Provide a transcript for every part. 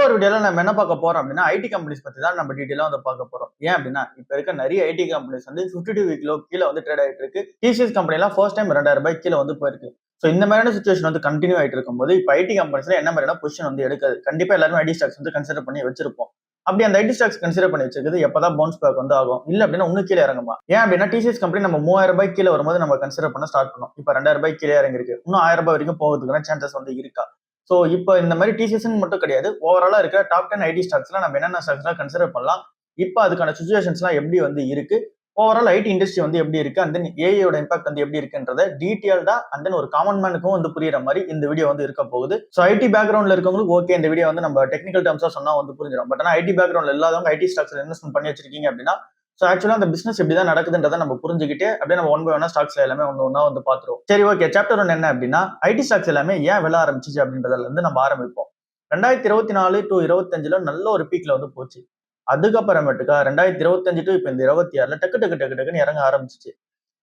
ஒரு வீடியோல நம்ம என்ன பார்க்க போறோம் அப்படின்னா, ஐடி கம்பெனிஸ் பத்தி தான் நம்ம டீடைலா வந்து பார்க்க போறோம். ஏன் அப்படின்னா, இப்ப இருக்க நிறைய ஐடி கம்பெனிஸ் வந்து 52 வீக் லோ கீழ வந்து ட்ரேட் ஆயிட்டு இருக்கு. டிசிஎஸ் கம்பெனிலாம் ஃபர்ஸ்ட் டைம் ₹2000 கீழ வந்து போயிருக்கு. சோ இந்த மாதிரியான சிச்சுவேஷன் வந்து கண்டினியூ ஆயிட்டு இருக்கும்போது, இப்ப ஐடி கம்பெனிஸ்ல என்ன மாதிரியான பொசிஷன் வந்து எடுக்குது? கண்டிப்பா எல்லாரும் ஐடி ஸ்டாக்ஸ் வந்து கன்சிடர் பண்ணி வச்சிருப்போம். அப்படி அந்த ஐடி ஸ்டாக்ஸ் கன்சிடர் பண்ணி வச்சிருக்கிறது எப்பதான் பவுன்ஸ் பேக் வந்து ஆகும்? இல்ல அப்படின்னா இன்னும் கீழ இறங்குமா? ஏன் அப்படின்னா டிசிஎஸ் கம்பெனி நம்ம ₹3000 கீழ வரும்போது நம்ம கன்சிடர் பண்ண ஸ்டார்ட் பண்ணோம். இப்ப ₹2000 கீழ இறங்கிருக்கு. இன்னும் ₹1000 வரைக்கும் போகிறதுக்கான சான்சஸ் வந்து இருக்கா? சோ இப்போ இந்த மாதிரி டிசிஎஸ் மட்டும் கிடையாது, ஓவராலா இருக்கிற டாப் 10 ஐடி ஸ்டாக்ஸ்ல நம்ம என்னென்ன ஸ்டாக்ஸ்லாம் கன்சிடர் பண்ணலாம்? இப்ப அதுக்கான சிச்சுவேஷன்ஸ்லாம் எப்படி வந்து இருக்கு? ஓவரால் ஐடி இண்டஸ்ட்ரி வந்து எப்படி இருக்கு? அண்ட் தென் ஏஐயோட இம்பாக்ட் வந்து எப்படி இருக்குன்றத டீடைல்டா அண்ட் தென் ஒரு காமன் மேனுக்கும் வந்து புரியுற மாதிரி இந்த வீடியோ வந்து இருக்க போகுது. சோ ஐடி பேக்ரவுண்ட்ல இருக்கவங்களுக்கு ஓகே, இந்த வீடியோ வந்து நம்ம டெக்னிக்கல் டேர்ம்ஸா சொன்னா வந்து புரிஞ்சிடும். பட் ஆனா ஐடி பேக்ரவுண்ட்ல இல்லாதவங்க ஐடி ஸ்டாக்ஸ்ல இன்வெஸ்ட்மெண்ட் பண்ணி வச்சிருக்கீங்க அப்படின்னா, சோ ஆக்சுவலா அந்த பிசினஸ் எப்படிதான் நடக்குதுன்றதை நம்ம புரிஞ்சுக்கிட்டே அப்படியே நம்ம ஒன் பை ஒன்னா ஸ்டாக்ஸ்ல எல்லாமே ஒன்னு ஒன்னா வந்து பாத்துருவோம். சரி, ஓகே. சாப்டர் 1 என்ன அப்படின்னா, ஐடி ஸ்டாக்ஸ் எல்லாமே ஏன் விழ ஆரம்பிச்சிச்சு அப்படின்றதுல இருந்து நம்ம ஆரம்பிப்போம். 2024 டு 25ல நல்ல ஒரு பீக்ல வந்து போச்சு. அதுக்கப்புறமேட்டுக்கா 2025 டு இப்ப இந்த 26ல டக்கு டக்கு டக்கு டக்குன்னு இறங்க ஆரம்பிச்சிச்சு.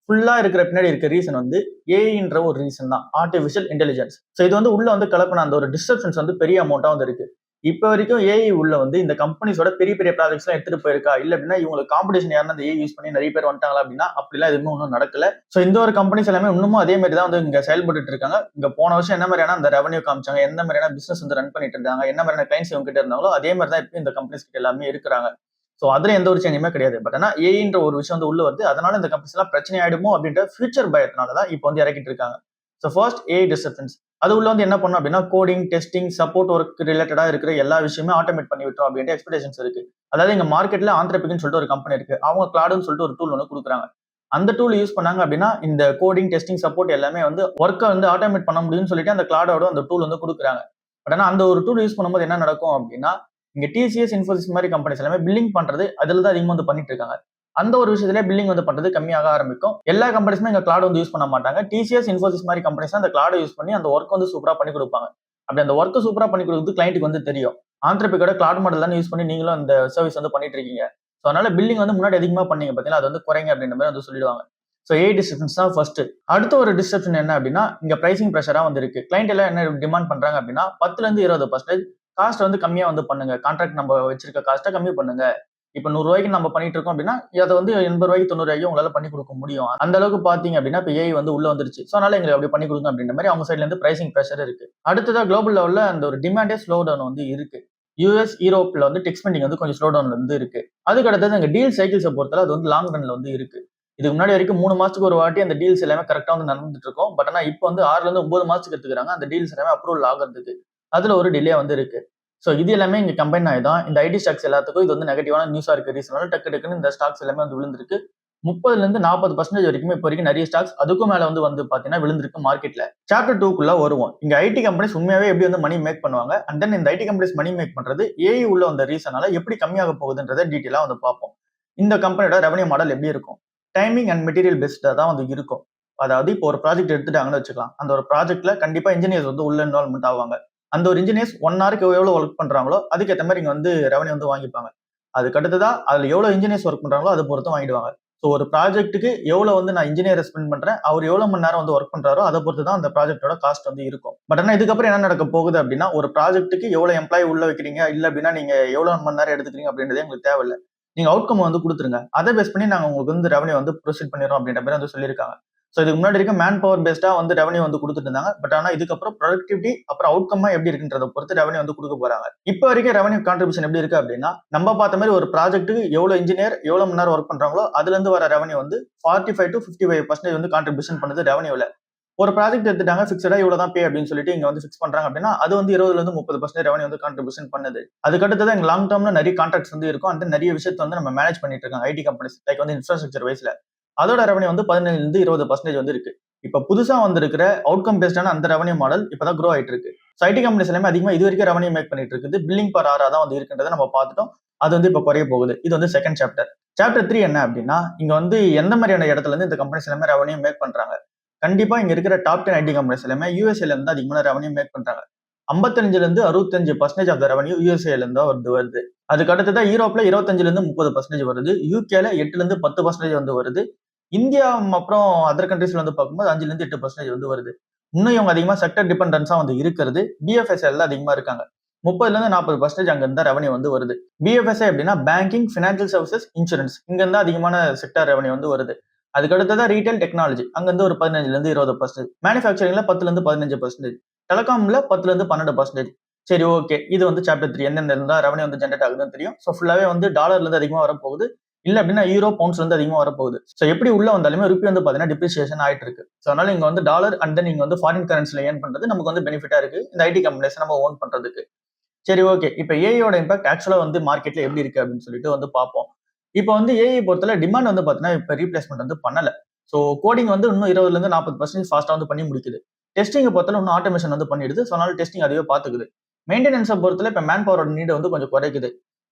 ஃபுல்லா இருக்கிற பின்னாடி இருக்க ரீசன் வந்து ஏஐன்ற ஒரு ரீசன் தான், ஆர்டிபிஷியல் இன்டெலிஜென்ஸ். சோ இது வந்து உள்ள வந்து கலப்பின அந்த ஒரு டிஸ்ட்ரப்ஷன்ஸ் வந்து பெரிய அமௌண்டா வந்து இருக்கு. இப்ப வரைக்கும் ஏஐ உள்ள வந்து இந்த கம்பெனிஸோட பெரிய பெரிய ப்ராஜெக்ட்ஸ் எல்லாம் எடுத்துட்டு போயிருக்கா, இல்ல அப்படின்னா இவங்களுக்கு காம்படிஷன் யாருன்னா அந்த ஏஐ யூஸ் பண்ணி நிறைய பேர் வந்துட்டாங்களா அப்படின்னா அப்படிலாம் எதுவுமே ஒன்றும் நடக்கல. சோ இந்த ஒரு கம்பெனிஸ் எல்லாமே இன்னமும் அதே மாதிரி தான் வந்து இங்க செயல்பட்டு இருக்காங்க. இங்க போன வருஷம் என்ன மாதிரியான அந்த ரெவன்யூ காமிச்சாங்க, எந்த மாதிரியான பிசினஸ் வந்து ரன் பண்ணிட்டு இருந்தாங்க, என்ன மாதிரியான கிளைண்ட்ஸ் இவங்க கிட்ட இருந்தாங்களோ அதே மாதிரி தான் இப்போ இந்த கம்பெனிஸ் கிட்ட எல்லாமே இருக்கிறாங்க. சோ அதுல எந்த ஒரு சேஞ்சுமே கிடையாது. பட் ஆனா ஏஐன்ற ஒரு விஷயம் வந்து உள்ள வருது, அதனால இந்த கம்பெனிஸ் எல்லாம் பிரச்சனை ஆயிடுமோ அப்படின்ற ஃபியூச்சர் பயத்தினாலதான் இப்போ வந்து இறக்கிட்டு இருக்காங்க. So first AI disturbance. அது உள்ள வந்து என்ன பண்ணும் அப்படின்னா, கோடிங், டெஸ்டிங், சப்போர்ட் ஒர்க் ரிலேட்டடா இருக்கிற எல்லா விஷயமே ஆட்டோமேட் பண்ணி விட்டுரும் அப்படின்ற எக்ஸ்பெக்டேஷன்ஸ் இருக்கு. அதாவது இங்க மார்க்கெட்ல ஆந்திரபிக்னு சொல்லிட்டு ஒரு கம்பெனி இருக்கு. அவங்க கிளாடுன்னு சொல்லிட்டு ஒரு டூல் ஒன்று கொடுக்குறாங்க. அந்த டூல் யூஸ் பண்ணாங்க அப்படின்னா இந்த கோடிங், டெஸ்டிங், சப்போர்ட் எல்லாமே வந்து ஒர்க்கை வந்து ஆட்டோமேட் பண்ண முடியும்னு சொல்லிட்டு அந்த கிளாடோட அந்த டூல் வந்து கொடுக்குறாங்க. பட் ஆனா அந்த ஒரு டூல் யூஸ் பண்ணும்போது என்ன நடக்கும் அப்படின்னா, இங்க டிசிஎஸ், இன்ஃபோசிஸ் மாதிரி கம்பெனிஸ் எல்லாமே பில்லிங் பண்றது அதுல தான் அதிகமா வந்து பண்ணிட்டு இருக்காங்க. அந்த ஒரு விஷயத்திலே பில்லிங் வந்து பண்றது கம்மியாக ஆரம்பிக்கும். எல்லா கம்பெனிஸுமே இங்க கிளாட் வந்து யூஸ் பண்ண மாட்டாங்க. டிசிஎஸ், இன்ஃபோசிஸ் மாதிரி கம்பெனிஸ் அந்த கிளாட் யூஸ் பண்ணி அந்த ஒர்க் வந்து சூப்பரா பண்ணி கொடுப்பாங்க. அப்படி அந்த ஒர்க் சூப்பரா பண்ணி கொடுக்குறது கிளைண்ட்டுக்கு வந்து தெரியும். ஆந்திரபிக்கோட கிளாட் மாடல் தான் யூஸ் பண்ணி நீங்களும் அந்த சர்வீஸ் வந்து பண்ணிட்டு இருக்கீங்க. ஸோ அதனால பில்லிங் வந்து முன்னாடி அதிகமா பண்ணீங்க பார்த்தீங்கன்னா, அது வந்து குறைங்க அப்படின்ற மாதிரி வந்து சொல்லிடுவாங்க. ஸோ ஏஐ டிஸ்ட்ரப்ஷன்ஸ் தான் ஃபர்ஸ்ட். அடுத்த ஒரு டிஸ்ட்ரப்ஷன் என்ன அப்படின்னா, இங்க பிரைசிங் ப்ரெஷரா வந்து இருக்கு. கிளைண்ட் எல்லாம் என்ன டிமாண்ட் பண்றாங்க அப்படின்னா, 10% காஸ்ட் வந்து கம்மியா வந்து பண்ணுங்க. கான்ட்ராக்ட் நம்ம வச்சிருக்க காஸ்ட்டை கம்மி பண்ணுங்க. இப்ப ₹100 நம்ம பண்ணிட்டு இருக்கோம் அப்படின்னா, அதை வந்து ₹80, ₹90 உங்களால பண்ணி கொடுக்க முடியும். அந்த அளவுக்கு பாத்தீங்க அப்படின்னா, இப்ப ஏஐ வந்து உள்ள வந்துருச்சு. சோ அதனால எங்களுக்கு அப்படி பண்ணி கொடுங்க அப்படின்ற மாதிரி அவங்க சைட்ல இருந்து பிரைசிங் பிரஷர் இருக்கு. அடுத்ததா குளோபல் லெவல்ல அந்த ஒரு டிமாண்டே ஸ்லோ டவுன் வந்து இருக்கு. யூஎஸ், யூரோப்ல வந்து டெக் ஸ்பெண்டிங் வந்து கொஞ்சம் ஸ்லோ டவுன்ல வந்து இருக்கு. அதுக்கு அடுத்தது அங்க டீல் சைக்கிள்ஸை பொறுத்தவரை அது வந்து லாங் ரன்ல வந்து இருக்கு. இதுக்கு முன்னாடி வரைக்கும் 3 மாசத்துக்கு ஒரு வாட்டி அந்த டீல்ஸ் எல்லாமே கரெக்டா வந்து நடந்துட்டு இருக்கும். பட் ஆனா இப்போ வந்து 6ல இருந்து 9 மாசத்துக்கு எடுத்துக்கிறாங்க அந்த டீல்ஸ் எல்லாமே அப்ரூவல் ஆகிறதுக்கு. அதுல ஒரு டிலே வந்து இருக்கு. சோ இது எல்லாமே இங்க கம்பைன் ஆயிதான் இந்த ஐடி ஸ்டாக்ஸ் எல்லாத்துக்கும் இது வந்து நெகட்டிவான நியூஸா இருக்கு. ரீசனால டக்கு டக்குன்னு இந்த ஸ்டாக்ஸ் எல்லாமே வந்து விழுந்திருக்கு. 30ல இருந்து 40% வரைக்கும் இப்போ வரைக்கும் நிறைய ஸ்டாக்ஸ் அதுக்கும் மேல வந்து பாத்தீங்கன்னா விழுந்திருக்கு மார்க்கெட்ல. சாப்டர் 2க்குள்ள வருவோம். இங்க ஐடி கம்பெனிஸ் உண்மையாவே எப்படி வந்து மணி மேக் பண்ணுவாங்க, அண்ட் தென் இந்த ஐடி கம்பெனிஸ் மணி மேக் பண்றது ஏஐ உள்ள வந்த ரீசனால எப்படி கம்மியாக போகுதுன்றதை டீட்டெயிலா வந்து பார்ப்போம். இந்த கம்பெனியோட ரெவன்யூ மாடல் எப்படி இருக்கும், டைமிங் அண்ட் மெட்டீரியல் பெஸ்டா தான் வந்து இருக்கும். அதாவது இப்போ ஒரு ப்ராஜெக்ட் எடுத்துட்டாங்கன்னு வச்சுக்கலாம். அந்த ஒரு ப்ராஜெக்ட்ல கண்டிப்பா இன்ஜினியர்ஸ் வந்து உள்ள இன்வால்வ்மெண்ட் ஆவாங்க. அந்த ஒரு இன்ஜினியர்ஸ் 1 ஹவருக்கு எவ்வளவு ஒர்க் பண்றாங்களோ அதுக்கேற்ற மாதிரி இங்க வந்து ரெவன்யூ வந்து வாங்கிப்பாங்க. அதுக்கு அடுத்ததா அதுல எவ்வளவு இன்ஜினியர்ஸ் ஒர்க் பண்றாங்களோ அதை பொறுத்து வாங்கிடுவாங்க. ஸோ ஒரு ப்ராஜெக்ட்டுக்கு எவ்வளவு வந்து நான் இன்ஜினியரை ஸ்பெண்ட் பண்றேன், அவர் எவ்வளவு மணி நேரம் வந்து ஒர்க் பண்றாரோ அதை பொறுத்து தான் அந்த ப்ராஜெக்டோட காஸ்ட் வந்து இருக்கும். பட் ஆனா இதுக்கப்புறம் என்ன நடக்க போகுது அப்படின்னா, ஒரு ப்ராஜெக்ட்டுக்கு எவ்வளவு எம்ப்ளாயி உள்ள வைக்கிறீங்க, இல்ல அப்படின்னா நீங்க எவ்வளவு மணி நேரம் எடுத்துக்கிறீங்க அப்படின்றதே உங்களுக்கு தேவையில்லை. நீங்க அவுட்கம் வந்து கொடுத்துருங்க, அதை பேஸ் பண்ணி நாங்க உங்களுக்கு வந்து ரெவன்யூ வந்து ப்ரொசீட் பண்ணிடுறோம் அப்படின்ற மாதிரி வந்து சொல்லியிருக்காங்க. சோ இதுக்கு முன்னாடி இருக்க மேன் பவர் பேஸ்டா வந்து ரெவன்யூ வந்து கொடுத்துட்டு இருந்தாங்க. பட் ஆனா இதுக்கப்புறம் ப்ரொடக்டிவிட்டி அப்புறம் அவுட்கம்மா எப்படி இருக்குன்றத பொறுத்து ரெவன்யூ வந்து கொடுக்க போறாங்க. இப்போ வரைக்கும் ரெவன்யூ கான்ட்ரிபியூஷன் எப்படி இருக்கு அப்படின்னா, நம்ம பார்த்த மாதிரி ஒரு ப்ராஜெக்ட்டுக்கு எவ்வளவு இன்ஜினியர் எவ்வளவு மணி நேரம் ஒர்க் பண்றாங்களோ அதுல இருந்து வர ரெவன்யூ வந்து 45 to 55% வந்து கான்ட்ரிபியூஷன் பண்ணுது ரெவன்யூல. ஒரு ப்ராஜெக்ட் எடுத்துட்டாங்க, ஃபிக்ஸடா இவ்வளவு தான் பே அப்படின்னு சொல்லிட்டு இங்க வந்து ஃபிக்ஸ் பண்றாங்க அப்படின்னா, அது வந்து 20ல இருந்து 30% ரெவன்யூ வந்து கான்ட்ரிபியூஷன் பண்ணுது. அதுக்கு அடுத்தது எங்க லாங் டேர்ம்ல நிறைய கான்ட்ராக்ட்ஸ் வந்து இருக்கும். அந்த நிறைய விஷயத்தை வந்து நம்ம மேனேஜ் பண்ணிட்டு இருக்காங்க ஐடி கம்பெனிஸ், லைக் வந்து இன்ஃப்ராஸ்ட்ரக்சர் வைஸ்ல. அதோட ரெவன்யூ வந்து 15ல இருந்து 20% வந்து இருக்கு. இப்ப புதுசா வந்திருக்கிற அவுட்கம் பேஸ்டான அந்த ரெவன்யூ மாடல் இப்பதான் க்ரோ ஆயிட்டு இருக்கு. ஐடி கம்பெனிஸ் எல்லாமே அதிகமா இது வரைக்கும் ரெவன்யூ மேக் பண்ணிட்டு இருக்குது. பில்லிங் பர் ஆரா தான் வந்து இருக்குன்றதை நம்ம பார்த்துட்டோம். அது வந்து இப்ப குறைய போகுது. இது வந்து செகண்ட் சாப்டர். சாப்டர் 3 என்ன அப்படின்னா, இங்க வந்து எந்த மாதிரியான இடத்துல இருந்து இந்த கம்பெனிஸ் எல்லாமே ரெவன்யூ மேக் பண்றாங்க. கண்டிப்பா இங்க இருக்கிற டாப் 10 ஐடி கம்பெனிஸ் எல்லாமே யூஎஸ்ஏல இருந்து அதிகமான ரெவன்யூ மேக் பண்றாங்க. 55ல இருந்து 65% ஆஃப் த ரெவன்யூ யூஎஸ்ஏல இருந்து வருது. அதுக்கு அடுத்ததா யூரோப்ல 25ல இருந்து 30% வருது. யூகேல 8ல இருந்து 10% வந்து வருது. இந்தியா அப்புறம் அதர் கண்ட்ரீஸ்ல வந்து பார்க்கும்போது 5ல இருந்து 8% வந்து வருது. இன்னும் இவங்க அதிகமா செக்டர் டிபெண்டன்ஸா வந்து இருக்கிறது பிஎஃப்எஸ்எல்ல அதிகமா இருக்காங்க. 30% அங்க இருந்தா ரெவன்யூ வந்து வருது. BFSI அப்படின்னா பேங்கிங், ஃபினான்சியல் சர்வீசஸ், இன்சூரன்ஸ் இங்க இருந்தா அதிகமான செக்டார் ரெவன்யூ வந்து வருது. அதுக்கு அடுத்ததா ரீட்டைல் டெக்னாலஜி அங்க இருந்து ஒரு 15-20%, மேனுஃபேக்சரிங்ல 10-15%, டெலிகாம்ல 10-12%. சரி, ஓகே. இது வந்து சாப்டர் 3 எந்தெந்த இருந்தா ரெவன்யூ வந்து ஜெனரேட் ஆகுதுன்னு தெரியும். ஸோ ஃபுல்லாவே வந்து டாலர்ல இருந்து அதிகமா வரப்போகுது, இல்ல அப்படின்னா யூரோ, பவுண்ட்ஸ்ல இருந்து அதிகமா வரப்போகுது. ஸோ எப்படி உள்ள வந்தாலுமே ருப்பி வந்து பாத்தீங்கன்னா டிப்ரிசியேஷன் ஆயிட்டு இருக்கு. ஸோ அதனால இங்க வந்து டாலர் அண்ட் தென் இங்க வந்து ஃபாரின் கரன்சில ஏர்ன் பண்றது நமக்கு வந்து பெனிஃபிட்டா இருக்கு இந்த ஐடி கம்பெனிஸ் நம்ம ஓன் பண்றதுக்கு. சரி, ஓகே. இப்ப ஏஐயோட இம்பாக்ட் ஆக்சுவலா வந்து மார்க்கெட்ல எப்படி இருக்கு அப்படின்னு சொல்லிட்டு வந்து பார்ப்போம். இப்ப வந்து ஏஐ பொறுத்தல டிமாண்ட் வந்து பாத்தீங்கன்னா இப்ப ரீப்ளேஸ்மெண்ட் வந்து பண்ணல. ஸோ கோடிங் வந்து இன்னும் 20-40% ஃபாஸ்டா வந்து பண்ணி முடிக்குது. டெஸ்டிங் பொறுத்தல இன்னும் ஆட்டோமேஷன் வந்து பண்ணிடுது. ஸோ அதனால டெஸ்டிங் அதுவே பாத்துக்குது. மெயின்டெனன்ஸை பொறுத்தல இப்ப மேன் பவரோட நீடு வந்து கொஞ்சம் குறைக்குது.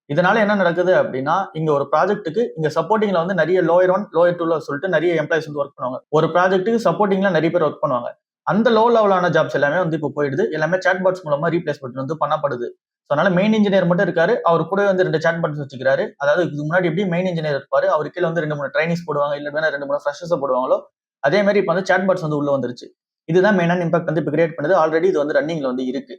இதனால என்ன நடக்குது அப்படின்னா இங்க ஒரு ப்ராஜெக்ட்டுக்கு இங்க சப்போர்ட்டிங்ல வந்து நிறைய லோயர் 1, லோயர் 2 சொல்லிட்டு நிறைய எம்ப்ளாயிஸ் வந்து ஒர்க் பண்ணுவாங்க. ஒரு ப்ராஜெக்ட்டுக்கு சப்போர்ட்டிங்ல நிறைய பேர் ஒர்க் பண்ணுவாங்க. அந்த லோ லெவலான ஜாப்ஸ் எல்லாமே வந்து இப்போ போயிடுது. எல்லாமே சாட் பாட்ஸ் மூலமா ரீப்ளேஸ்மெண்ட் வந்து பண்ணப்படுது. ஸோ அதனால மெயின் இன்ஜினியர் மட்டும் இருக்காரு. அவர் கூட வந்து 2 சாட் பாட்ஸ் வச்சுக்கிறாரு. அதாவது இதுக்கு முன்னாடி எப்படி மெயின் இன்ஜினியர் இருப்பாரு, அவர் கீழ வந்து 2-3 ட்ரைனிஸ் போடுவாங்க, இல்ல 2-3 ஃப்ரெஷர்ஸ் போடுவாங்களோ அதே மாதிரி இப்ப வந்து சாட் பாட்ஸ் வந்து உள்ள வந்துருச்சு. இதுதான் மெயினான இம்பாக்ட் வந்து இப்ப கிரியேட் பண்ணுது. ஆல்ரெடி இது வந்து ரன்னிங்ல வந்து இருக்கு.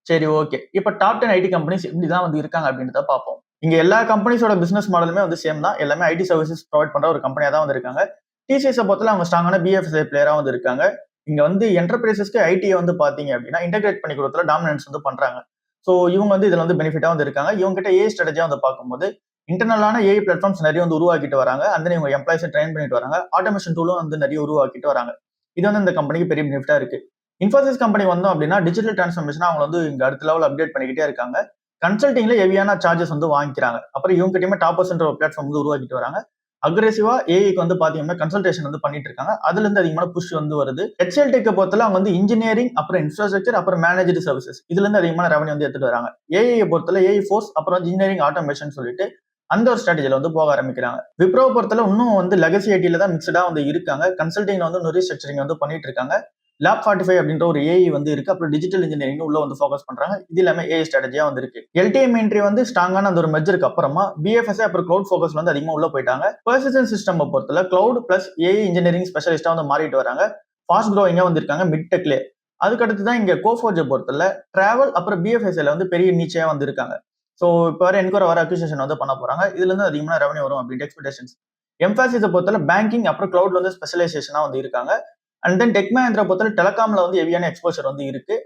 சரி, ஓகே. இப்ப டாப் 10 ஐடி கம்பெனிஸ் இப்படிதான் வந்து இருக்காங்க அப்படின்றத பார்ப்போம். இங்க எல்லா கம்பெனிஸோட பிசினஸ் மாடலுமே வந்து சேம் தான். எல்லாமே ஐடி சர்வீசஸ் ப்ரொவைட் பண்ற ஒரு கம்பெனியா தான் வந்து இருக்காங்க. டிசிஎஸ் பொறுத்தல அவங்க ஸ்ட்ராங்கான BFSI பிளேயரா வந்து இருக்காங்க. இங்க வந்து என்டர்பிரைசஸ்க்கு ஐடியை வந்து பாத்தீங்க அப்படின்னா இன்டெகிரேட் பண்ணி கொடுத்துல டாமினன்ஸ் வந்து பண்றாங்க. ஸோ இவங்க வந்து இதுல வந்து பெனிஃபிட்டா வந்து இருக்காங்க. இவங்க கிட்ட ஏஐ ஸ்ட்ராட்டஜியா வந்து பார்க்கும்போது இன்டர்னலான ஏஐ பிளாட்ஃபார்ம்ஸ் நிறைய வந்து உருவாக்கிட்டு வராங்க. அந்த இவங்க எம்ப்ளாயிஸை ட்ரெயின் பண்ணிட்டு வராங்க. ஆட்டோமேஷன் டூலும் வந்து நிறைய உருவாக்கிட்டு வராங்க. இது வந்து இந்த கம்பெனிக்கு பெரிய பெனிஃபிட்டா இருக்கு. இன்ஃபோசிஸ் கம்பெனி வந்தோம் அப்படின்னா டிஜிட்டல் டிரான்ஸ்ஃபர்மேஷன் அவங்க வந்து இங்க அடுத்த லெவல் அப்டேட் பண்ணிக்கிட்டே இருக்காங்க. கன்சல்டிங்ல ஹெவியான சார்ஜஸ் வந்து வாங்கிக்கிறாங்க. அப்புறம் இவங்க கிட்டயுமே டாப் ஒரு பிளாட்ஃபார்ம் வந்து உருவாக்கிட்டு வராங்க. அக்ரெசிவா ஏஐக்கு வந்து பாத்தீங்கன்னா கன்சல்டேஷன் வந்து பண்ணிட்டு இருக்காங்க. அதுல இருந்து அதிகமான புஷ் வந்து வருது. HCL டெக் பொறுத்தல அவங்க வந்து இன்ஜினியரிங், அப்புறம் இன்ஃப்ராஸ்ட்ரக்சர், அப்புறம் மேனேஜ்டு சர்வீசஸ் இதுல இருந்து அதிகமான ரெவன்யூ வந்து எடுத்துட்டு வராங்க. ஏஐ பொறுத்தல ஏஐ ஃபோர்ஸ், அப்புறம் இன்ஜினியரிங் ஆட்டோமேஷன் சொல்லிட்டு அந்த ஒரு ஸ்ட்ராட்டஜில வந்து போக ஆரம்பிக்கிறாங்க. விப்ரோ பொறுத்தல இன்னும் வந்து லெகசி ஐடில தான் மிக்சடா வந்து இருக்காங்க. கன்சல்டிங்ல வந்து நிறைய ஸ்ட்ரக்சரிங் வந்து பண்ணிட்டு இருக்காங்க. லேப் 45 அப்படின்ற ஒரு ஏஐ வந்து இருக்கு. அப்புறம் டிஜிட்டல் இன்ஜினியரிங் உள்ள வந்து ஃபோக்கஸ் பண்றாங்க. இது எல்லாமே ஏஐ ஸ்ட்ராட்டஜியா வந்து இருக்கு. LTM என்ட்ரி வந்து ஸ்ட்ராங்கான அந்த ஒரு மெர்ஜருக்கு அப்புறமா BFSI அப்புறம் கிளவுட் ஃபோக்கஸ் வந்து அதிகமா உள்ள போயிட்டாங்க. பர்சிஸ்டன்ட் சிஸ்டம் பொறுத்தல கிளவுட் பிளஸ் ஏஐ இன்ஜினியரிங் ஸ்பெஷலிஸ்டா வந்து மாறிட்டு வராங்க. ஃபாஸ்ட் க்ரோயிங்கா வந்து இருக்காங்க மிட் டெக்லே. அதுக்கடுத்து தான் இங்க கோஃபோர்ஜை பொறுத்தல டிராவல் அப்புறம் BFSIல வந்து பெரிய நீச்சையா வந்து இருக்காங்க. ஸோ இப்போ வர என்கொயர் வர அக்யூசியேஷன் வந்து பண்ண போறாங்க. இதுல இருந்து அதிகமான ரெவன்யூ வரும் அப்படின்ற எக்ஸ்பெக்டேஷன்ஸ். எம்ஃபாசிஸை பொறுத்தல பேங்கிங் அப்புறம் கிளவுட்ல வந்து ஸ்பெஷலைசேஷனா வந்து இருக்காங்க. அண்ட் தென் டெக் மஹிந்திரா பொறுத்தவரை டெலிகாம்ல வந்து ஹெவியான எக்ஸ்போஷர் வந்து இருக்கு.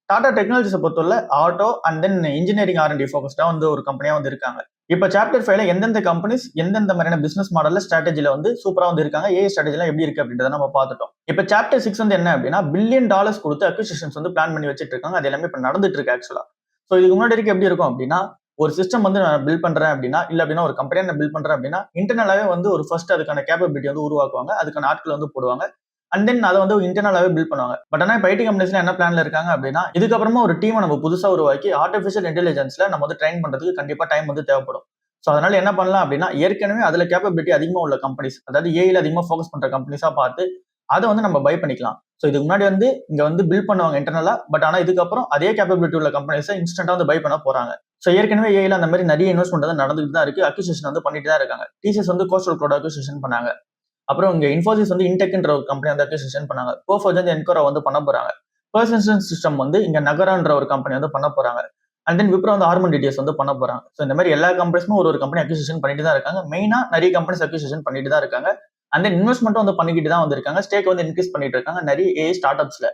டாடா டெக்னாலஜிஸை பொறுத்தவரை auto and then engineering R&D ஃபோக்கஸ்டா வந்து ஒரு கம்பெனியா வந்து இருக்காங்க. இப்ப சாப்டர் 5ல எந்தெந்த கம்பெனிஸ் எந்தெந்த மாதிரியான பிசினஸ் மாடல்ல ஸ்ட்ராட்டஜில வந்து சூப்பரா வந்து இருக்காங்க, ஏஐ ஸ்ட்ராட்டஜிலாம் எப்படி இருக்கு அப்படின்றத நம்ம பார்த்துட்டோம். இப்ப சாப்டர் 6 வந்து என்ன அப்படின்னா $1 பில்லியன் கொடுத்து அக்விசிஷன்ஸ் வந்து பிளான் பண்ணி வச்சிட்டு இருக்காங்க. அது எல்லாமே இப்ப நடந்துட்டு இருக்கு ஆக்சுவலா. ஸோ இதுக்கு முன்னாடி வரைக்கும் எப்படி இருக்கும் அப்படின்னா ஒரு சிஸ்டம் வந்து நான் பில்ட் பண்றேன் அப்படின்னா, இல்ல அப்படின்னா ஒரு கம்பெனியா நான் பில்ட் பண்றேன் அப்படின்னா இன்டர்னலாவே வந்து ஒரு ஃபர்ஸ்ட் அதுக்கான கேப்பபிலிட்டி வந்து உருவாக்குவாங்க, அதுக்கான ஆட்கள் வந்து போடுவாங்க. அண்ட் தென் அதை வந்து இன்டர்னலாவே பில்ட் பண்ணுவாங்க. பட் ஆனா இப்போ ஐடி கம்பெனிஸ்ல என்ன பிளான்ல இருக்காங்க அப்படின்னா இதுக்கப்புறமா ஒரு டீமை நம்ம புதுசா உருவாக்கி ஆர்டிஃபிஷியல் இன்டெலிஜென்ஸ்ல நம்ம வந்து ட்ரெயின் பண்றதுக்கு கண்டிப்பா டைம் வந்து தேவைப்படும். ஸோ அதனால என்ன பண்ணலாம் அப்படின்னா ஏற்கனவே அதுல கேப்பபிலிட்டி அதிகமா உள்ள கம்பெனிஸ், அதாவது ஏஐல அதிகமா ஃபோக்கஸ் பண்ற கம்பெனிஸா பார்த்து அதை வந்து நம்ம பை பண்ணிக்கலாம். ஸோ இதுக்கு முன்னாடி வந்து இங்க வந்து பில்ட் பண்ணுவாங்க இன்டர்னலா, பட் ஆனா இதுக்கப்புறம் அதே கேப்பபிலிட்டி உள்ள கம்பெனிஸை இன்ஸ்டன்டா வந்து பை பண்ண போறாங்க. ஸோ ஏற்கனவே ஏஐல அந்த மாதிரி நிறைய இன்வெஸ்ட்மெண்ட் வந்து நடந்துட்டு தான் இருக்கு, அக்யூசியேஷன் வந்து பண்ணிட்டு தான் இருக்காங்க. டிசிஎஸ் வந்து கோஸ்டல் க்ளவுட் அக்யூசியேஷன் பண்ணாங்க. அப்புறம் இங்க இன்ஃபோசிஸ் வந்து இன்டெக்ன்ற ஒரு கம்பெனி வந்து அக்யூசியேஷன் பண்ணாங்க. கோஃபோர்ஜ் வந்து என்கோரா வந்து பண்ண போறாங்க. பர்சிஸ்டன்ட் சிஸ்டம் வந்து இங்க நகரான்ற ஒரு கம்பெனி வந்து பண்ண போறாங்க. அண்ட் தென் விப்ரோ வந்து ஆர்மன் டிடிஎஸ் வந்து பண்ண போறாங்க. ஸோ இந்த மாதிரி எல்லா கம்பெனிஸும் ஒரு கம்பெனி அக்யூசியேஷன் பண்ணிட்டு தான் இருக்காங்க. மெயினா நிறைய கம்பெனிஸ் அக்யூசியேஷன் பண்ணிட்டு தான் இருக்காங்க. அண்ட் தென் இன்வெஸ்ட்மெண்ட்டும் வந்து பண்ணிக்கிட்டு தான் வந்திருக்காங்க. ஸ்டேக் வந்து இன்க்ரீஸ் பண்ணிட்டு இருக்காங்க நிறைய ஏஐ ஸ்டார்ட் அப்ஸ்ல.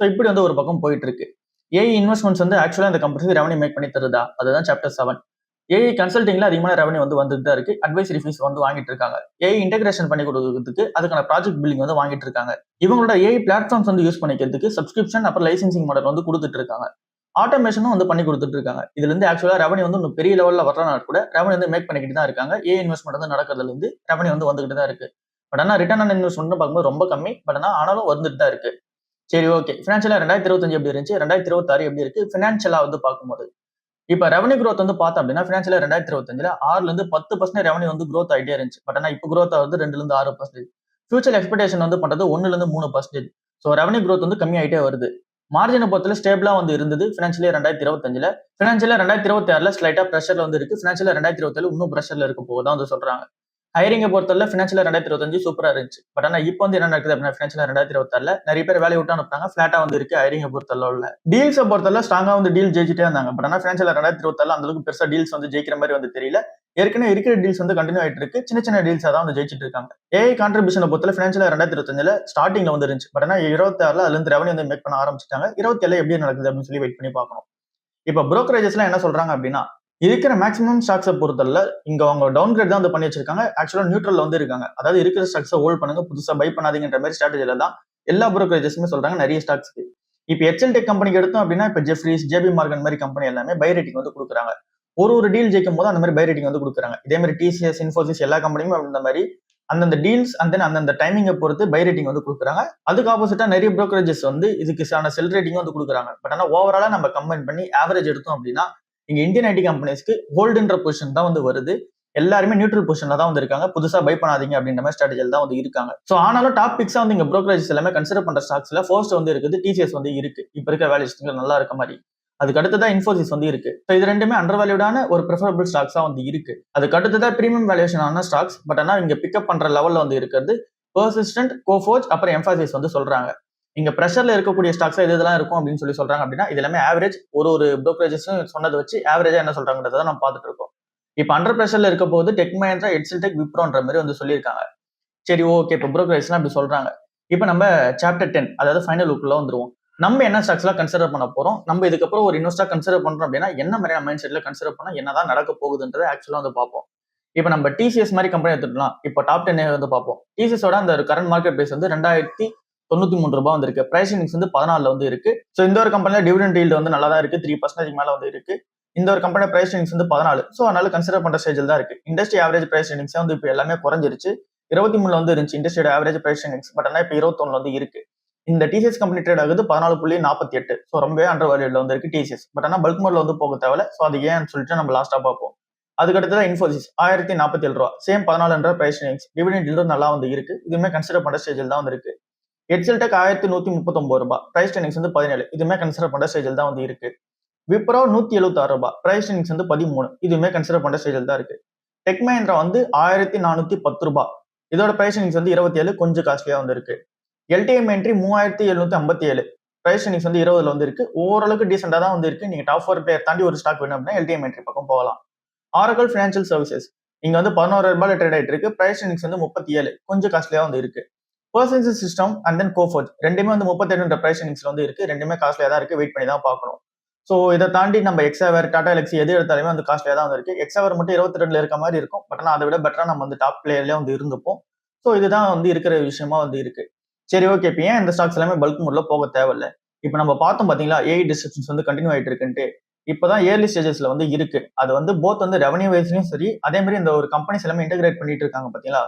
ஸோ இப்படி வந்து ஒரு பக்கம் போயிட்டு இருக்கு. ஏஐ இன்வெஸ்ட்மெண்ட்ஸ் வந்து ஆக்சுவலா இந்த கம்பெனிக்கு ரெவன்யூ மேக் பண்ணி தருதா, அதுதான் சாப்டர் 7. ஏஐ கன்சல்டிங்ல அதிகமான ரெவன்யூ வந்து வந்துட்டு தான் இருக்கு. அட்வைசரி ஃபீஸ் வந்து வாங்கிட்டு இருக்காங்க. ஏஐ இன்டெகிரேஷன் பண்ணி கொடுக்கிறதுக்கு அதுக்கான ப்ராஜெக்ட் பில்லிங் வந்து வாங்கிட்டு இருக்காங்க. இவங்களோட ஏஐ பிளாட்ஃபார்ம்ஸ் வந்து யூஸ் பண்ணிக்கிறதுக்கு சப்ஸ்கிரிப்ஷன் அப்புறம் லைசன்சிங் மாடல் வந்து கொடுத்துட்டு இருக்காங்க. ஆட்டோமேஷனும் வந்து பண்ணி கொடுத்துட்டு இருக்காங்க. இதுல இருந்து ஆக்சுவலா ரெவன்யூ வந்து இன்னும் பெரிய லெவல்ல வரனால கூட ரெவன்யூ வந்து மேக் பண்ணிக்கிட்டு தான் இருக்காங்க. ஏஐ இன்வெஸ்ட்மெண்ட் வந்து நடக்கிறதுல இருந்து ரெவன்யூ வந்து வந்துகிட்டு தான் இருக்கு. பட் ஆனா ரிட்டர்ன் ஆன் இன்வெஸ்ட்மெண்ட் பார்க்கும்போது ரொம்ப கம்மி. பட் ஆனாலும் வந்துட்டு தான் இருக்கு. சரி, ஓகே. ஃபினான்ஷியலா 2025 எப்படி இருந்துச்சு, 2026 எப்படி இருக்கு ஃபினான்ஷியலா வந்து பார்க்கும்போது இப்ப ரெவன்யூ growth வந்து பார்த்தோம் அப்படின்னா ஃபினான்ஷியலா 2025ல 6ல 10% ரெவன்யூ வந்து growth ஆயிட்டே இருந்துச்சு. பட் ஆனா இப்போ growth ஆகுது 2-6%. ஃபியூச்சர் எக்ஸ்பெக்டேஷன் வந்து பண்றது 1-3%. ஸோ ரெவன்யூ growth வந்து கம்மி ஆயிட்டே வருது. மார்ஜினை பொறுத்தல ஸ்டேபிளா வந்து இருந்தது ஃபினான்ஷியலா 2025ல. ஃபினான்ஷியலா 2026ல ஸ்லைட்டா பிரஷர்ல வந்து இருக்கு. ஃபினான்ஷியலா 2027 இன்னும் பிரஷர்ல இருக்க போகுதான் வந்து சொல்றாங்க. ஹைரிங்கை பொறுத்தவரை ஃபினான்ஷியல் 2025 சூப்பரா இருந்துச்சு. பட் ஆனா இப்போ வந்து என்ன நடக்குது அப்படின்னா ஃபினான்ஷியல் 2026 நிறைய பேர் வேலையை விட்டு அனுப்புறாங்க. ஃபிளாட்டா வந்து இருக்கு ஹைரிங்கை பொறுத்தளவுல. டீல்ஸை பொறுத்தவரை ஸ்ட்ராங்கா வந்து டீல் ஜெயிச்சிட்டே இருந்தாங்க. பட் ஆனா ஃபினான்ஷியல் 2026 அந்த அளவுக்கு பெருசா டீல்ஸ் வந்து ஜெயிக்கிற மாதிரி வந்து தெரியல. ஏற்கனவே இருக்கிற டீல்ஸ் வந்து கண்டினியூ ஆயிட்டு இருக்கு. சின்ன சின்ன டீல்ஸா தான் வந்து ஜெயிச்சிட்டு இருக்காங்க. ஏஐ கான்ட்ரிபியூஷனை பொறுத்தவரை ஃபினான்ஷியல் 2025 ஸ்டார்டிங்ல வந்து இருந்துச்சு. பட் ஆனா 26 அதுல இருந்து ரெவன்யூ வந்து மேக் பண்ண ஆரம்பிச்சிட்டாங்க. 27 எப்படி நடக்குது அப்படின்னு சொல்லி வெயிட் பண்ணி பார்க்கணும். இப்ப புரோக்கரேஜஸ்லாம் என்ன சொல்றாங்க அப்படின்னா இருக்கிற மேக்ஸிமம் ஸ்டாக்ஸை பொறுத்தல இங்க அவங்க டவுன் கிரேட் தான் வந்து பண்ணி வச்சிருக்காங்க. ஆக்சுவலா நியூட்ரல்ல வந்து இருக்காங்க. அதாவது இருக்கிற ஸ்டாக்ஸை ஹோல்ட் பண்ணுங்க, புதுசா பை பண்ணாதீங்கன்ற மாதிரி ஸ்ட்ராட்டஜில தான் எல்லா புரோக்கரேஜஸுமே சொல்றாங்க நிறைய ஸ்டாக்ஸ்க்கு. இப்ப எச்எல் டெக் கம்பெனிக்கு எடுத்தோம் அப்படின்னா இப்ப ஜெஃப்ரிஸ், ஜேபி மார்கன் மாதிரி கம்பெனி எல்லாமே பை ரேட்டிங் வந்து கொடுக்குறாங்க. ஒரு டீல் ஜெயிக்கும் போது அந்த மாதிரி பை ரேட்டிங் வந்து கொடுக்குறாங்க. இதே மாதிரி டிசிஎஸ், இன்ஃபோசிஸ் எல்லா கம்பெனியுமே அந்த மாதிரி அந்தந்த டீல்ஸ் அந்தந்த டைமிங்கை பொறுத்து பை ரேட்டிங் வந்து கொடுக்குறாங்க. அதுக்கு ஆப்போசிட்டா நிறைய புரோக்கரேஜஸ் வந்து இதுக்கு செல் ரேட்டிங் வந்து கொடுக்குறாங்க. பட் ஆனா ஓவராலா நம்ம கம்பைன் பண்ணி ஆவரேஜ் எடுத்தோம் அப்படின்னா இங்க இந்தியன் ஐடி கம்பெனிஸ்க்கு ஹோல்டுன்ற பொசிஷன் தான் வந்து வருது. எல்லாருமே நியூட்ரல் பொசிஷன்ல தான் வந்து இருக்காங்க. புதுசா பை பண்ணாதீங்க அப்படின்ற மாதிரி ஸ்ட்ராட்டஜில தான் வந்து இருக்காங்க. சோ ஆனாலும் டாப் பிக்ஸா வந்து இங்க புரோக்கரேஜஸ் எல்லாமே கன்சிடர் பண்ற ஸ்டாக்ஸ்ல ஃபர்ஸ்ட் வந்து இருக்குது டிசிஎஸ் வந்து இருக்கு. இப்ப இருக்க வேல்யூஷன்கள் நல்லா இருக்க மாதிரி. அதுக்கு அடுத்ததா இன்ஃபோசிஸ் வந்து இருக்கு. இது ரெண்டுமே அண்டர் வேல்யூடான ஒரு ப்ரிஃபரபிள் ஸ்டாக்ஸா வந்து இருக்கு. அதுக்கு அடுத்ததா பிரீமியம் வேல்யூஷன் ஆன ஸ்டாக்ஸ். பட் ஆனா இங்க பிக்கப் பண்ற லெவல்ல வந்து இருக்கிறது பெர்சிஸ்டன்ட், கோஃபோர்ஜ், அப்புறம் எம்ஃபாசிஸ் வந்து சொல்றாங்க. இங்க பிரஷர்ல இருக்கக்கூடிய ஸ்டாக்ஸ் இதெல்லாம் இருக்கும் அப்படின்னு சொல்லி சொல்றாங்க அப்படின்னா இது எல்லாமே ஆவரேஜ். ஒரு புரோக்கரேஜஸும் சொன்னதை வச்சு ஆவரேஜா என்ன சொல்றாங்கன்றத நம்ம பார்த்துட்டு இருக்கோம். இப்ப அண்டர் பிரஷர்ல இருக்க போது டெக் மஹிந்திரா, எச்எல் டெக், விப்ரோன்ற மாதிரி வந்து சொல்லியிருக்காங்க. சரி, ஓகே. இப்ப புரோக்கரேஜ்லாம் அப்படி சொல்றாங்க. இப்ப நம்ம சாப்டர் 10 அதாவது ஃபைனல் லுக்குள்ள வந்துருவோம். நம்ம என்ன ஸ்டாக்ஸ் எல்லாம் கன்சிடர் பண்ண போறோம், நம்ம இதுக்கப்புறம் ஒரு இன்வெஸ்டா கன்சிடர் பண்றோம் அப்படின்னா என்ன மாதிரியான மைண்ட் செட்ல கன்சிடர் பண்ணா என்னதான் நடக்க போகுதுன்றதை ஆக்சுவலா வந்து பார்ப்போம். இப்ப நம்ம டிசிஎஸ் மாதிரி கம்பெனி எடுத்துக்கலாம். இப்போ டாப் 10 வந்து பார்ப்போம். டிசிஎஸோட அந்த கரண்ட் மார்க்கெட் பிரைஸ் வந்து 2093 ரூபாய் வந்து இருக்கு. பிரைஸ் இண்டெக்ஸ் வந்து 14 வந்து இருக்கு. ஸோ இந்த ஒரு கம்பெனில டிவிடெண்ட் ஈல்டு வந்து நல்லா தான் இருக்கு. 3% மேல வந்து இருக்கு. இந்த ஒரு கம்பெனி பிரைஸ் இண்டெக்ஸ் வந்து 14. ஸோ அதனால கன்சிடர் பண்ற ஸ்டேஜில் தான் இருக்கு. இண்டஸ்ட்ரி ஆவரேஜ் பிரைஸ் இண்டெக்ஸ் வந்து இப்போ எல்லாமே குறைஞ்சிருச்சு. 23 வந்து இருந்துச்சு இண்டஸ்ட்ரியோட ஆவரேஜ் பிரைஸ் இண்டெக்ஸ். பட் ஆனால் இப்போ 21 வந்து இருக்கு. இந்த டிசிஎஸ் கம்பெனி ட்ரேட் ஆகுது 14.48. ஸோ ரொம்பவே அண்டர் வேல்யூல வந்து இருக்கு டிசிஎஸ். பட் ஆனால் பல்க் மோட்ல வந்து போக தேவை. ஸோ அது ஏன்னு சொல்லிட்டு நம்ம லாஸ்டா பார்ப்போம். அதுக்கு அடுத்ததான் இன்ஃபோசிஸ் 1047 ரூபா. Same 14 price index. Dividend yield நல்லா வந்து இருக்கு. இதுவுமே கன்சிடர் பண்ற ஸ்டேஜில் தான் வந்து இருக்கு. எச்எல் டெக் 1139 ரூபாய். பிரைஸ் இண்டெக்ஸ் வந்து 17. இதுவுமே கன்சிடர் பண்ற ஸ்டேஜில் தான் வந்து இருக்கு. விப்ரோ 176 ரூபாய். பிரைஸ் இண்டெக்ஸ் வந்து 13. இதுவுமே கன்சிடர் பண்ற ஸ்டேஜில் தான் இருக்கு. டெக் மஹிந்திரா வந்து 1410 ரூபாய். இதோட பிரைஸ் இண்டெக்ஸ் வந்து 27. கொஞ்சம் காஸ்ட்லியா வந்து இருக்கு. LTM entry 3757. பிரைஸ் இண்டெக்ஸ் வந்து 20 வந்து இருக்கு. ஓரளவுக்கு டீசெண்டா தான் வந்து இருக்கு. நீங்க டாப் 4 பிளேயர் தாண்டி ஒரு ஸ்டாக் வேணும் அப்படின்னா எல்டிஎம் என்ட்ரி பக்கம் போகலாம். ஆரக்கிள் ஃபினான்ஷியல் சர்வீசஸ் இங்க வந்து 11 ரூபாய் ட்ரேட் ஆயிட்டு இருக்கு. பிரைஸ் இண்டெக்ஸ் வந்து 37. கொஞ்சம் காஸ்ட்லியா வந்து இருக்கு. Persistent system and then Coforge ரெண்டுமே வந்து 38 பிரைஸ் இண்டெக்ஸ்ல வந்து இருக்கு. ரெண்டுமே காஸ்ட்லியா தான் இருக்கு. வெயிட் பண்ணி தான் பார்க்கணும். ஸோ இதை தாண்டி நம்ம எக்ஸாவர், டாடா எலக்ஸி எது எடுத்தாலுமே வந்து காஸ்ட்லியா தான் வந்து இருக்கு. எக்ஸாவர் மட்டும் 22 இருக்க மாதிரி இருக்கும். பட் ஆனால் அதை விட பெட்டரா நம்ம வந்து டாப் பிளேயர்லயே வந்து இருந்துப்போம். ஸோ இதுதான் வந்து இருக்கிற விஷயமா வந்து இருக்கு. சரி, ஓகே. இப்போ ஏன் இந்த ஸ்டாக்ஸ் எல்லாமே பல்க் மோட்ல போக தேவையில்லை? இப்போ நம்ம பார்த்தோம் பாத்தீங்களா, ஏஐ டிஸ்ட்ரப்ஷன்ஸ் வந்து கண்டினியூ ஆயிட்டு இருக்குன்ட்டு. இப்பதான் ஏர்லி ஸ்டேஜஸ்ல வந்து இருக்கு. அது வந்து போத் வந்து ரெவன்யூ வைஸ்லயும் சரி, அதே மாதிரி இந்த ஒரு கம்பெனிஸ் எல்லாமே இன்டெகிரேட் பண்ணிட்டு இருக்காங்க பாத்தீங்களா.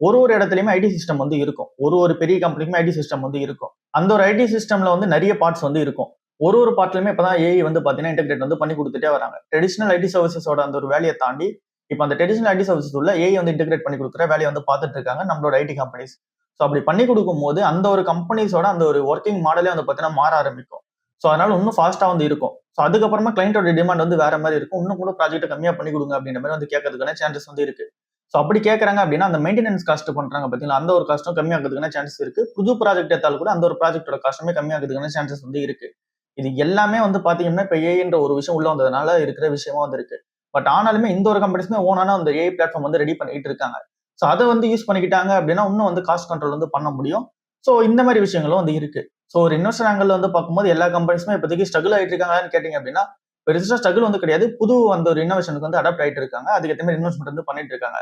ஒரு இடத்துலயுமே ஐடி சிஸ்டம் வந்து இருக்கும். ஒரு பெரிய கம்பெனிக்குமே ஐடி சிஸ்டம் வந்து இருக்கும். அந்த ஒரு ஐடி சிஸ்டம்ல வந்து நிறைய பார்ட்ஸ் வந்து இருக்கும். ஒரு பார்ட்லயுமே இப்பதான் ஏஐ வந்து பாத்தீங்கன்னா இன்டெகிரேட் வந்து பண்ணி கொடுத்துட்டே வராங்க. ட்ரெடிஷனல் ஐடி சர்வீசஸோட அந்த ஒரு வேலையை தாண்டி இப்போ அந்த ட்ரெடிஷனல் ஐடி சர்வீசஸ் உள்ள ஏஐ வந்து இன்டெகிரேட் பண்ணி கொடுக்குற வேலையை வந்து பார்த்துட்டு இருக்காங்க நம்மளோட ஐடி கம்பெனிஸ். ஸோ அப்படி பண்ணி கொடுக்கும் போது அந்த ஒரு கம்பெனிஸோட அந்த ஒரு ஒர்க்கிங் மாடலே வந்து பார்த்தீங்கன்னா மாற ஆரம்பிக்கும். ஸோ அதனால இன்னும் ஃபாஸ்டா வந்து இருக்கும். ஸோ அதுக்கப்புறமா கிளைண்டோட டிமாண்ட் வந்து வேற மாதிரி இருக்கும். இன்னும் கூட ப்ராஜெக்ட் கம்மியா பண்ணி கொடுங்க அப்படின்ற மாதிரி வந்து கேட்கறதுக்கான சான்சஸ் வந்து இருக்கு. ஸோ அப்படி கேட்கறாங்க அப்படின்னா அந்த மெயின்டெனன்ஸ் காஸ்ட் பண்றாங்க பார்த்தீங்களா, அந்த ஒரு காஸ்ட்டும் கம்மியாகிறதுக்கான சான்சஸ் இருக்கு. புது ப்ராஜெக்ட் எடுத்தாலும் கூட அந்த ஒரு ப்ராஜெக்டோட காஸ்ட்டுமே கம்மியாகிறதுக்கான சான்சஸ் வந்து இருக்கு. இது எல்லாமே வந்து பாத்தீங்கன்னா இப்போ ஏஐன்ற ஒரு விஷயம் உள்ள வந்ததுனால இருக்கிற விஷயமா வந்து இருக்கு. பட் ஆனாலுமே இந்த ஒரு கம்பெனிஸ்மே ஓனான அந்த ஏஐ பிளாட்ஃபார்ம் வந்து ரெடி பண்ணிட்டு இருக்காங்க. ஸோ அதை வந்து யூஸ் பண்ணிக்கிட்டாங்க அப்படின்னா இன்னும் வந்து காஸ்ட் கண்ட்ரோல் வந்து பண்ண முடியும். ஸோ இந்த மாதிரி விஷயங்களும் வந்து இருக்கு. ஸோ ஒரு இன்வெஸ்டர் ஆங்கிள் வந்து பார்க்கும்போது எல்லா கம்பெனிஸுமே இப்போதைக்கு ஸ்ட்ரகிள் ஆயிட்டு இருக்காங்கன்னு கேட்டீங்க அப்படின்னா பெருசா ஸ்ட்ரகிள் வந்து கிடையாது. புது அந்த ஒரு இன்னோவேஷனுக்கு வந்து அடாப்ட் ஆயிட்டு இருக்காங்க. அதுக்கேற்ற மாதிரி இன்வெஸ்ட்மெண்ட் வந்து பண்ணிட்டு இருக்காங்க.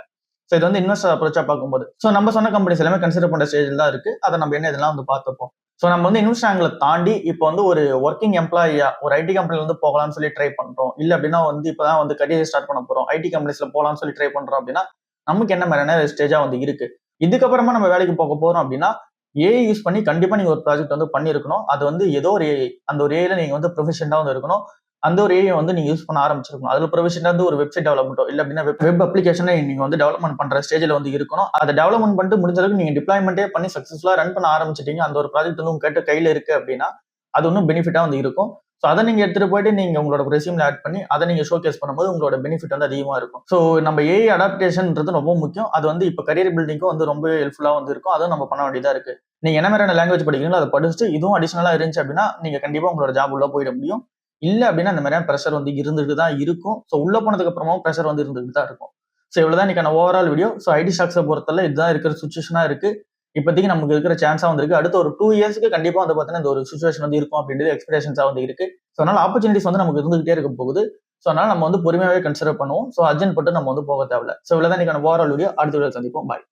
ஸோ இது வந்து இன்வெஸ்டர் அப்ரோச்சா பார்க்கும்போது ஸோ நம்ம சொன்ன கம்பெனிஸ் எல்லாமே கன்சிடர் பண்ற ஸ்டேஜில் தான் இருக்கு. அதை நம்ம என்ன இதெல்லாம் வந்து பார்த்துப்போம். ஸோ நம்ம வந்து இன்வெஸ்டர் ஆங்கிளை தாண்டி இப்போ வந்து ஒரு ஒர்க்கிங் எம்ப்ளாயியா ஒரு ஐடி கம்பெனில வந்து போகலாம்னு சொல்லி ட்ரை பண்றோம். இல்ல அப்படின்னா வந்து இப்பதான் வந்து கரியர் ஸ்டார்ட் பண்ண போறோம், ஐடி கம்பெனிஸ்ல போகலாம்னு சொல்லி ட்ரை பண்றோம் அப்படின்னா நமக்கு என்ன மாதிரியான ஸ்டேஜா வந்து இருக்கு. இதுக்கப்புறமா நம்ம வேலைக்கு போக போறோம் அப்படின்னா ஏஐ யூஸ் பண்ணி கண்டிப்பா நீங்க ஒரு ப்ராஜெக்ட் வந்து பண்ணிருக்கணும். அது வந்து ஏதோ ஒரு ஏஐ, அந்த ஒரு ஏஐல நீங்க வந்து ப்ரொஃபஷனலா வந்து இருக்கணும். அந்த ஒரு ஏஐ வந்து நீங்க யூஸ் பண்ண ஆரம்பிச்சிருக்கணும். அதுல ப்ரொஃபஷனலா வந்து ஒரு வெப்சைட் டெவலப்மெண்ட்டோ இல்ல அப்படின்னா வெப் அப்ளிகேஷனை நீங்க வந்து டெவலப்மெண்ட் பண்ற ஸ்டேஜ்ல வந்து இருக்கணும். அதை டெவலப்மெண்ட் பண்ணிட்டு முடிஞ்ச அளவுக்கு நீங்க டிப்ளாய்மெண்ட்டே பண்ணி சக்சஸ்ஃபுல்லா ரன் பண்ண ஆரம்பிச்சிட்டீங்க. அந்த ஒரு ப்ராஜெக்ட் வந்து உங்க கையில இருக்கு அப்படின்னா அது இன்னும் பெனிஃபிட்டா வந்து இருக்கும். ஸோ அதை நீங்க எடுத்துட்டு போயிட்டு நீங்க உங்களோட ரெஸ்யூம்ல ஆட் பண்ணி அதை நீங்க ஷோகேஸ் பண்ணும்போது உங்களோட பெனிஃபிட் வந்து அதிகமா இருக்கும். ஸோ நம்ம ஏஐ அடாப்டேஷன்ன்றது ரொம்ப முக்கியம். அது வந்து இப்போ கரியர் பில்டிங்க்கும் வந்து ரொம்ப ஹெல்ப்ஃபுல்லா வந்து இருக்கும். அதுவும் நம்ம பண்ண வேண்டியதா இருக்கு. நீங்க என்ன மாதிரியான லாங்குவேஜ் படிக்கிறீங்களோ அதை படிச்சுட்டு இதுவும் அடிஷனலா இருந்துச்சு அப்படின்னா நீங்க கண்டிப்பா உங்களோட ஜாப் உள்ள போயிட முடியும். இல்ல அப்படின்னா இந்த மாதிரியான ப்ரெஷர் வந்து இருந்துட்டு தான் இருக்கும். ஸோ உள்ள போனதுக்கு அப்புறமாவும் ப்ரெஷர் வந்து இருந்துட்டு தான் இருக்கும். ஸோ இவ்வளவுதான் இன்னைக்கான ஓவரால் வீடியோ. ஸோ ஐடி ஸ்டாக்ஸை பொறுத்தவரை இதுதான் இருக்கிற சுச்சுவேஷனா இருக்கு. இப்போதைக்கு நமக்கு இருக்கிற சான்ஸா வந்து இருக்கு. அடுத்த ஒரு 2 இயர்ஸ்க்கு கண்டிப்பா வந்து பாத்தீங்கன்னா இந்த ஒரு சுச்சுவேஷன் வந்து இருக்கும் அப்படின்றது எக்ஸ்பெக்டேஷன்ஸா வந்து இருக்கு. ஸோ அதனால ஆப்பர்ச்சுனிட்டிஸ் வந்து நமக்கு இருந்துகிட்டே இருக்க போகுது. ஸோ அதனால நம்ம வந்து பொறுமையாவே கன்சிடர் பண்ணுவோம். ஸோ அர்ஜென்ட் பட்டு நம்ம வந்து போக தேவையில்ல. ஸோ இவ்வளவுதான் இன்னைக்கான ஓவரால் வீடியோ. அடுத்த வீடியோ சந்திப்போம். பாய்.